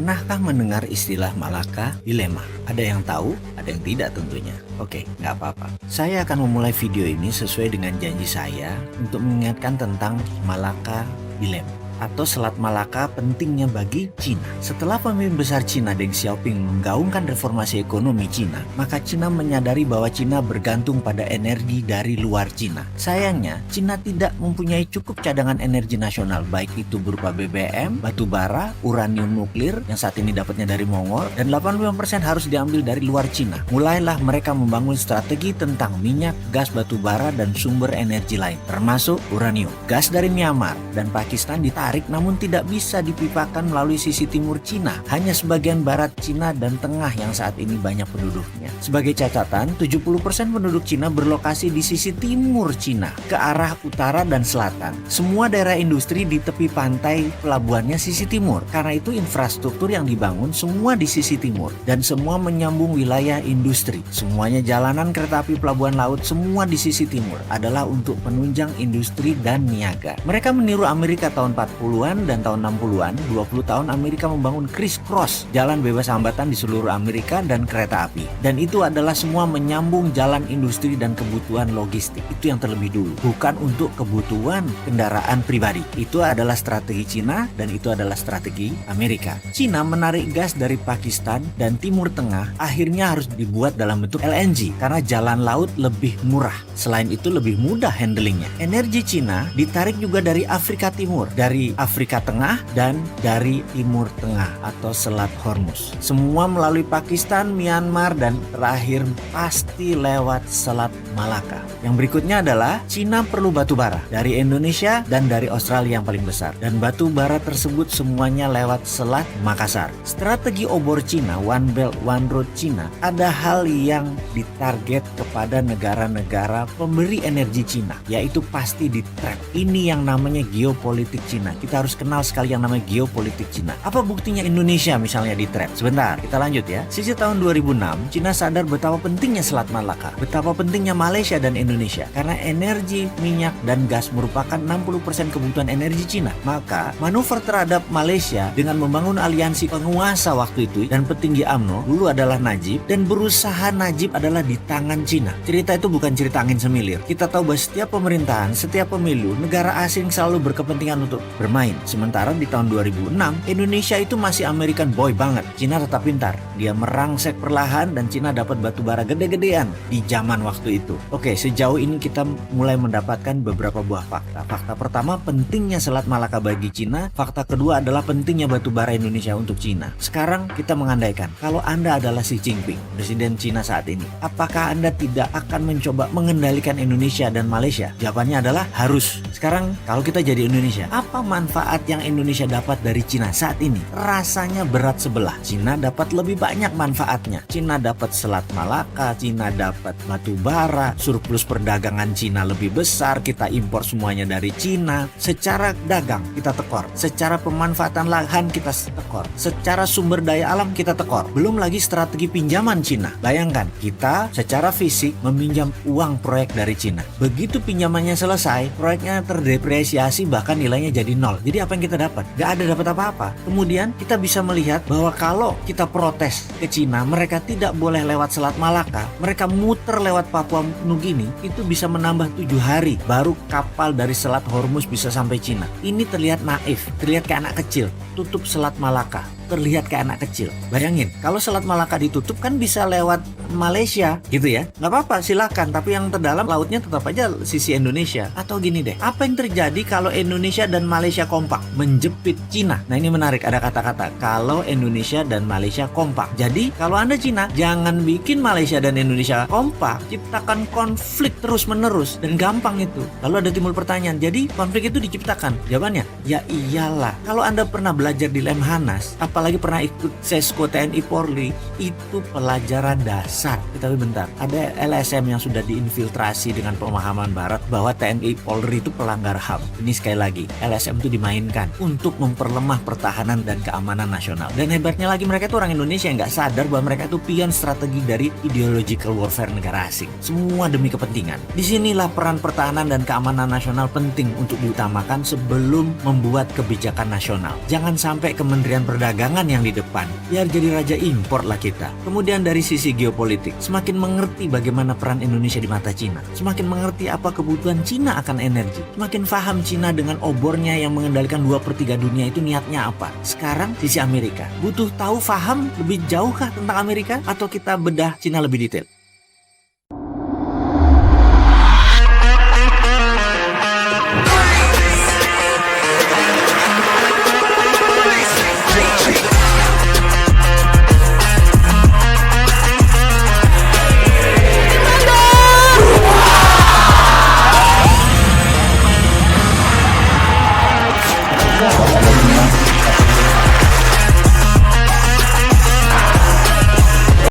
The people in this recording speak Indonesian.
Pernahkah mendengar istilah Malacca Dilemma? Ada yang tahu, ada yang tidak tentunya. Oke, nggak apa-apa. Saya akan memulai video ini sesuai dengan janji saya untuk mengingatkan tentang Malacca Dilemma atau Selat Malaka pentingnya bagi Cina. Setelah pemimpin besar Cina Deng Xiaoping menggaungkan reformasi ekonomi Cina, maka Cina menyadari bahwa Cina bergantung pada energi dari luar Cina. Sayangnya, Cina tidak mempunyai cukup cadangan energi nasional, baik itu berupa BBM, batu bara, uranium nuklir yang saat ini dapatnya dari Mongol, dan 85% harus diambil dari luar Cina. Mulailah mereka membangun strategi tentang minyak, gas batu bara, dan sumber energi lain, termasuk uranium. Gas dari Myanmar dan Pakistan ditarik namun tidak bisa dipipakan melalui sisi timur Cina, hanya sebagian barat Cina dan tengah yang saat ini banyak penduduknya. Sebagai catatan, 70% penduduk Cina berlokasi di sisi timur Cina, ke arah utara dan selatan. Semua daerah industri di tepi pantai pelabuhannya sisi timur. Karena itu infrastruktur yang dibangun semua di sisi timur dan semua menyambung wilayah industri. Semuanya jalanan, kereta api, pelabuhan laut, semua di sisi timur adalah untuk penunjang industri dan niaga. Mereka meniru Amerika tahun 40-an dan tahun 60-an, 20 tahun Amerika membangun criss-cross, jalan bebas hambatan di seluruh Amerika dan kereta api. Dan itu adalah semua menyambung jalan industri dan kebutuhan logistik. Itu yang terlebih dulu, bukan untuk kebutuhan kendaraan pribadi. Itu adalah strategi Cina dan itu adalah strategi Amerika. Cina menarik gas dari Pakistan dan Timur Tengah akhirnya harus dibuat dalam bentuk LNG karena jalan laut lebih murah. Selain itu lebih mudah handlingnya. Energi Cina ditarik juga dari Afrika Timur, dari Afrika Tengah dan dari Timur Tengah atau Selat Hormuz. Semua melalui Pakistan, Myanmar, dan terakhir pasti lewat Selat Malaka. Yang berikutnya adalah Cina perlu batu bara dari Indonesia dan dari Australia yang paling besar. Dan batu bara tersebut semuanya lewat Selat Makassar. Strategi obor Cina, One Belt One Road Cina, ada hal yang ditarget kepada negara-negara pemberi energi Cina, yaitu pasti di trap. Ini yang namanya geopolitik Cina. Kita harus kenal sekali yang namanya geopolitik Cina. Apa buktinya Indonesia misalnya di trap? Sebentar, kita lanjut ya. Sisi tahun 2006, Cina sadar betapa pentingnya Selat Malaka, betapa pentingnya Malaysia dan Indonesia. Karena energi, minyak, dan gas merupakan 60% kebutuhan energi Cina. Maka, manuver terhadap Malaysia dengan membangun aliansi penguasa waktu itu dan petinggi UMNO, dulu adalah Najib, dan berusaha Najib adalah di tangan Cina. Cerita itu bukan cerita angin semilir. Kita tahu bahwa setiap pemerintahan, setiap pemilu, negara asing selalu berkepentingan untuk bermain. Sementara di tahun 2006, Indonesia itu masih American boy banget. Cina tetap pintar. Dia merangsek perlahan dan Cina dapat batu bara gede-gedean di zaman waktu itu. Oke, sejauh ini kita mulai mendapatkan beberapa buah fakta. Fakta pertama, pentingnya Selat Malaka bagi Cina. Fakta kedua adalah pentingnya batu bara Indonesia untuk Cina. Sekarang kita mengandaikan, kalau Anda adalah Xi Jinping, presiden Cina saat ini, apakah Anda tidak akan mencoba mengendalikan Indonesia dan Malaysia? Jawabannya adalah harus. Sekarang kalau kita jadi Indonesia, apa manfaat yang Indonesia dapat dari Cina saat ini? Rasanya berat sebelah. Cina dapat lebih banyak manfaatnya. Cina dapat Selat Malaka, Cina dapat batu bara, surplus perdagangan Cina lebih besar, kita impor semuanya dari Cina. Secara dagang kita tekor, secara pemanfaatan lahan kita tekor, secara sumber daya alam kita tekor. Belum lagi strategi pinjaman Cina. Bayangkan, kita secara fisik meminjam uang proyek dari Cina. Begitu pinjamannya selesai, proyeknya terdepresiasi bahkan nilainya jadi nol. Jadi apa yang kita dapat? Gak ada dapat apa-apa. Kemudian kita bisa melihat bahwa kalau kita protes ke Cina, mereka tidak boleh lewat Selat Malaka, mereka muter lewat Papua Nugini, itu bisa menambah 7 hari baru kapal dari Selat Hormuz bisa sampai Cina. Ini terlihat naif, terlihat kayak anak kecil. Tutup Selat Malaka, terlihat kayak anak kecil. Bayangin, kalau Selat Malaka ditutup kan bisa lewat Malaysia gitu ya. Nggak apa-apa, silakan. Tapi yang terdalam lautnya tetap aja sisi Indonesia. Atau gini deh, apa yang terjadi kalau Indonesia dan Malaysia kompak menjepit Cina? Nah ini menarik, ada kata-kata kalau Indonesia dan Malaysia kompak. Jadi kalau Anda Cina, jangan bikin Malaysia dan Indonesia kompak, ciptakan konflik terus-menerus dan gampang itu. Lalu ada timbul pertanyaan, jadi konflik itu diciptakan? Jawabannya, ya iyalah. Kalau Anda pernah belajar di Lemhanas, apalagi pernah ikut Sesko TNI Polri, itu pelajaran dasar. Tapi bentar, ada LSM yang sudah diinfiltrasi dengan pemahaman barat bahwa TNI Polri itu pelanggar HAM. Ini sekali lagi, LSM itu dimainkan untuk memperlemah pertahanan dan keamanan nasional. Dan hebatnya lagi, mereka itu orang Indonesia yang nggak sadar bahwa mereka itu pion strategi dari ideological warfare negara asing. Semua demi kepentingan. Disinilah peran pertahanan dan keamanan nasional penting untuk diutamakan sebelum membuat kebijakan nasional. Jangan sampai Kementerian Perdagangan perdagangan yang di depan, biar jadi raja impor lah kita. Kemudian dari sisi geopolitik, semakin mengerti bagaimana peran Indonesia di mata Cina, semakin mengerti apa kebutuhan Cina akan energi, semakin paham Cina dengan obornya yang mengendalikan 2/3 dunia itu niatnya apa. Sekarang sisi Amerika, butuh tahu paham lebih jauhkah tentang Amerika atau kita bedah Cina lebih detail?